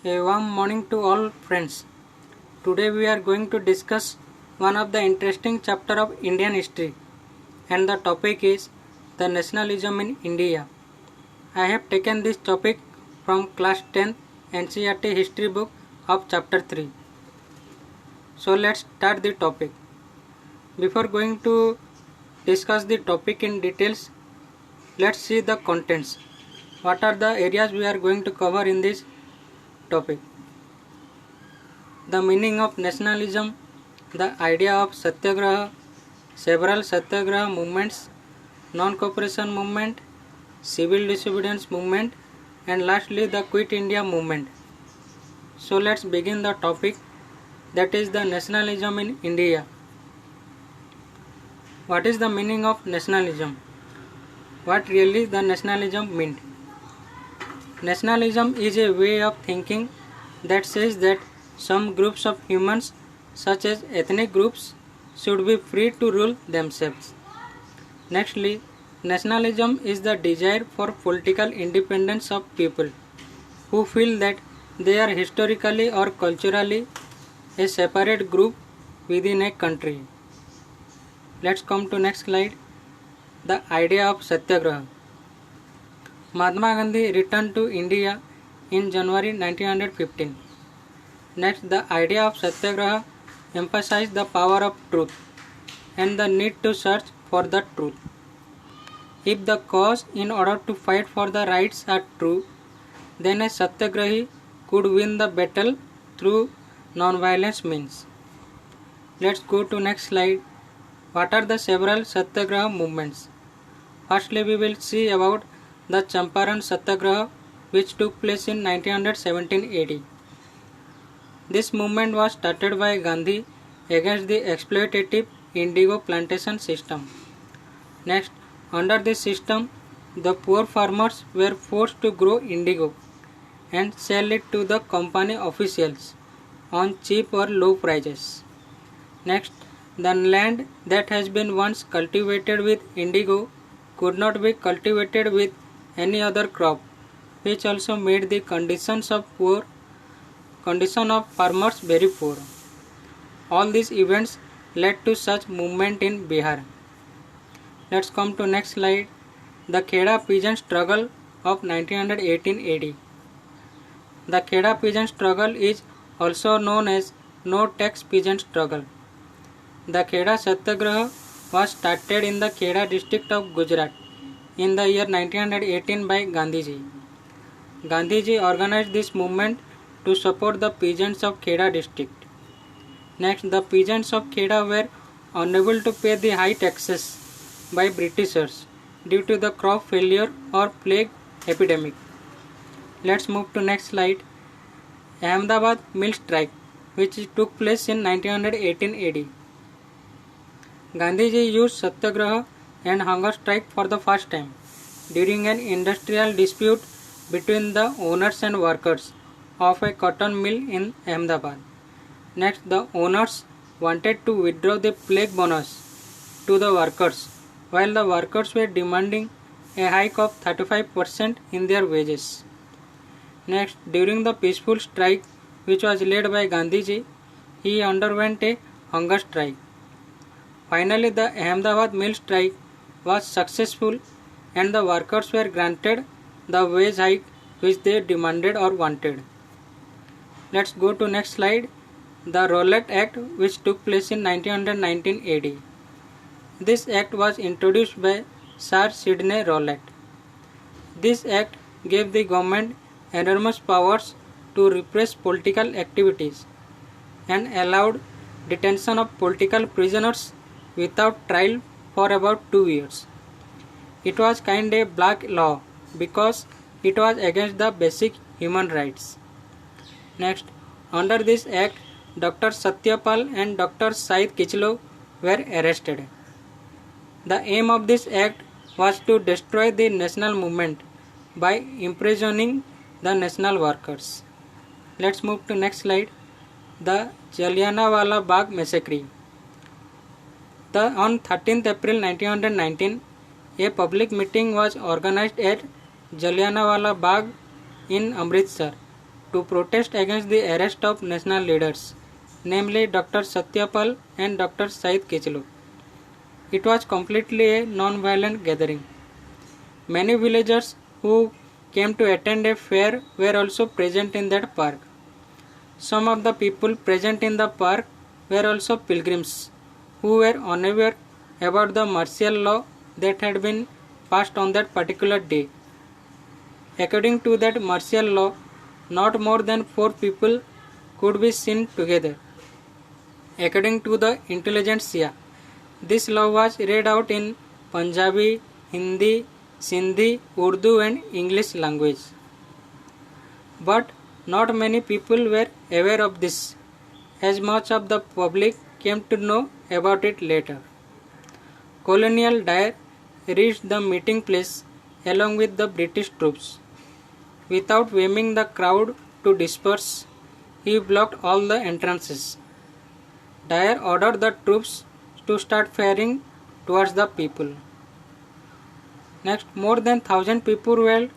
A warm morning to all friends. Today we are going to discuss one of the interesting chapter of Indian history, and the topic is the nationalism in India. I have taken this topic from class 10 NCERT history book of chapter 3. So let's start the topic. Before going to discuss the topic in details, let's see the contents. What are the areas we are going to cover in this topic? The meaning of nationalism, the idea of satyagraha, several satyagraha movements, non-cooperation movement, civil disobedience movement, and lastly the Quit India movement. So let's begin the topic, that is the nationalism in India. What is the meaning of nationalism? What really the nationalism meant? Nationalism is a way of thinking that says that some groups of humans, such as ethnic groups, should be free to rule themselves. Nextly, nationalism is the desire for political independence of people who feel that they are historically or culturally a separate group within a country. Let's come to next slide. The idea of satyagraha. Mahatma Gandhi returned to India in January 1915. Next, the idea of satyagraha emphasized the power of truth and the need to search for the truth. If the cause in order to fight for the rights are true, then a satyagrahi could win the battle through non-violence means. Let's go to next slide. What are the several satyagraha movements? Firstly, we will see about the Champaran Satyagraha, which took place in 1917 AD. This movement was started by Gandhi against the exploitative indigo plantation system. Next, under this system, the poor farmers were forced to grow indigo and sell it to the company officials on cheap or low prices. Next, the land that has been once cultivated with indigo could not be cultivated with any other crop, which also made the condition of farmers very poor. All these events led to such movement in Bihar. Let's come to next slide. The Kheda peasant struggle of 1918 AD. The Kheda peasant struggle is also known as no tax peasant struggle. The Kheda Satyagraha was started in the Kheda district of Gujarat in the year 1918 by Gandhiji. Gandhiji organized this movement to support the peasants of Kheda district. Next, the peasants of Kheda were unable to pay the high taxes by Britishers due to the crop failure or plague epidemic. Let's move to next slide. Ahmedabad mill strike, which took place in 1918 AD. Gandhiji used satyagraha and hunger strike for the first time during an industrial dispute between the owners and workers of a cotton mill in Ahmedabad. Next, the owners wanted to withdraw the plague bonus to the workers, while the workers were demanding a hike of 35% in their wages. Next, during the peaceful strike which was led by Gandhiji, he underwent a hunger strike. Finally, the Ahmedabad mill strike was successful and the workers were granted the wage hike which they demanded or wanted. Let's go to next slide. The Rowlatt Act, which took place in 1919 AD. This act was introduced by Sir Sidney Rowlatt. This act gave the government enormous powers to repress political activities and allowed detention of political prisoners without trial for about 2 years. It was kind of a black law because it was against the basic human rights. Next, under this act, Dr. Satyapal and Dr. Said Kichlo were arrested. The aim of this act was to destroy the national movement by imprisoning the national workers. Let's move to next slide. The Jallianwala Bagh massacre. On 13th April 1919, a public meeting was organized at Jallianwala Bagh in Amritsar to protest against the arrest of national leaders, namely Dr. Satyapal and Dr. Said Kichlu. It was completely a non-violent gathering. Many villagers who came to attend a fair were also present in that park. Some of the people present in the park were also pilgrims who were unaware about the martial law that had been passed on that particular day. According to that martial law, not more than 4 people could be seen together. According to the intelligentsia, this law was read out in Punjabi, Hindi, Sindhi, Urdu and English language. But not many people were aware of this, as much of the public came to know about it later. Colonel Dyer reached the meeting place along with the British troops. Without waving the crowd to disperse, he blocked all the entrances. Dyer ordered the troops to start firing towards the people. Next, more than 1,000 people were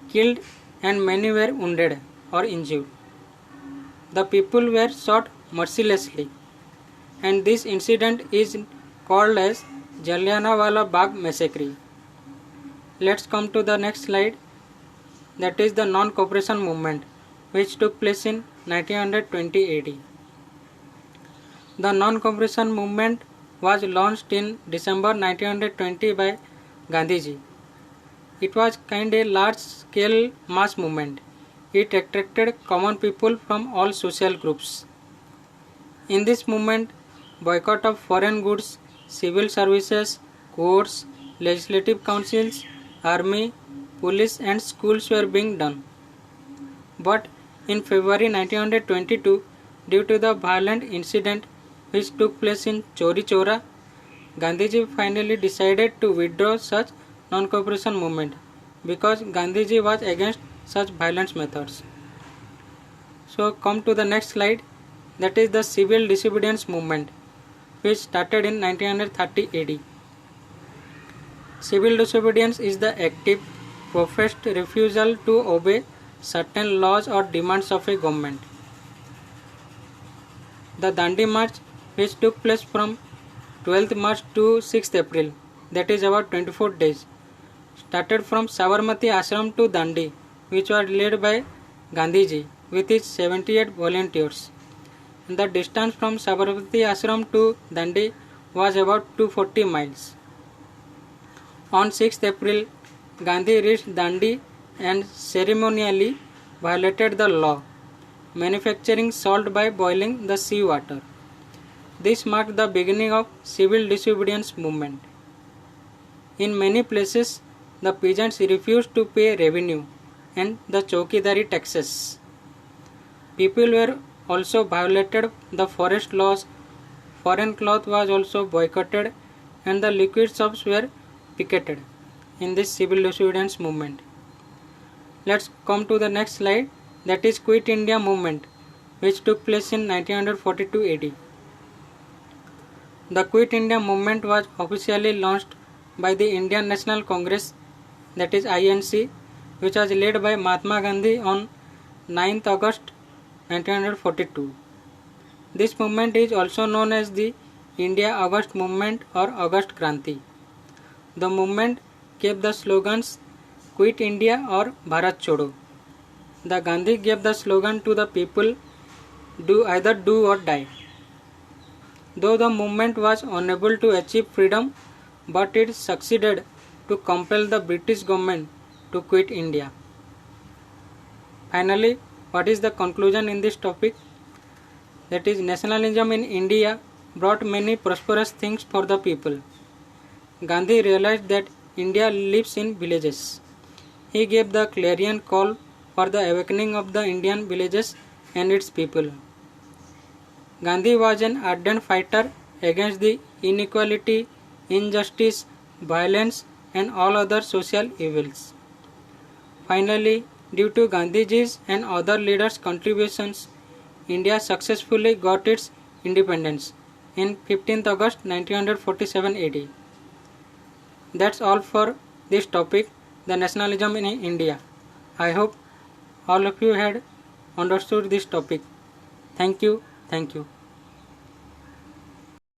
killed and many were wounded or injured. The people were shot mercilessly, and this incident is called as Jallianwala Bagh massacre. Let's come to the next slide, that is the non-cooperation movement which took place in 1920 AD. The non-cooperation movement was launched in December 1920 by Gandhiji. It was kind of a large-scale mass movement. It attracted common people from all social groups. In this movement, boycott of foreign goods, civil services, courts, legislative councils, army, police and schools were being done. But in February 1922, due to the violent incident which took place in Chori Chora, Gandhiji finally decided to withdraw such non-cooperation movement because Gandhiji was against such violence methods. So come to the next slide, that is the civil disobedience movement which started in 1930 AD. Civil disobedience is the active, professed refusal to obey certain laws or demands of a government. The Dandi March, which took place from 12th March to 6th April, that is about 24 days, started from Sabarmati Ashram to Dandi, which was led by Gandhiji with his 78 volunteers. And the distance from Sabarmati Ashram to Dandi was about 240 miles. On 6th April, Gandhi reached Dandi and ceremonially violated the law, manufacturing salt by boiling the sea water. This marked the beginning of civil disobedience movement. In many places, the peasants refused to pay revenue and the chowkidari taxes. People were also violated the forest laws, foreign cloth was also boycotted and the liquid shops were picketed in this civil disobedience movement. Let's come to the next slide, that is Quit India movement which took place in 1942 AD. The Quit India movement was officially launched by the Indian National Congress, that is INC, which was led by Mahatma Gandhi on 9th August 1942. This movement is also known as the India August Movement or August Kranti. The movement gave the slogans Quit India or Bharat Chodo. The Gandhi gave the slogan to the people, either do or die. Though the movement was unable to achieve freedom, but it succeeded to compel the British government to quit India. Finally, what is the conclusion in this topic? That is, nationalism in India brought many prosperous things for the people. Gandhi realized that India lives in villages. He gave the clarion call for the awakening of the Indian villages and its people. Gandhi was an ardent fighter against the inequality, injustice, violence and all other social evils. Finally, due to Gandhiji's and other leaders' contributions, India successfully got its independence in 15th August 1947 AD. That's all for this topic, the nationalism in India. I hope all of you had understood this topic. Thank you. Thank you.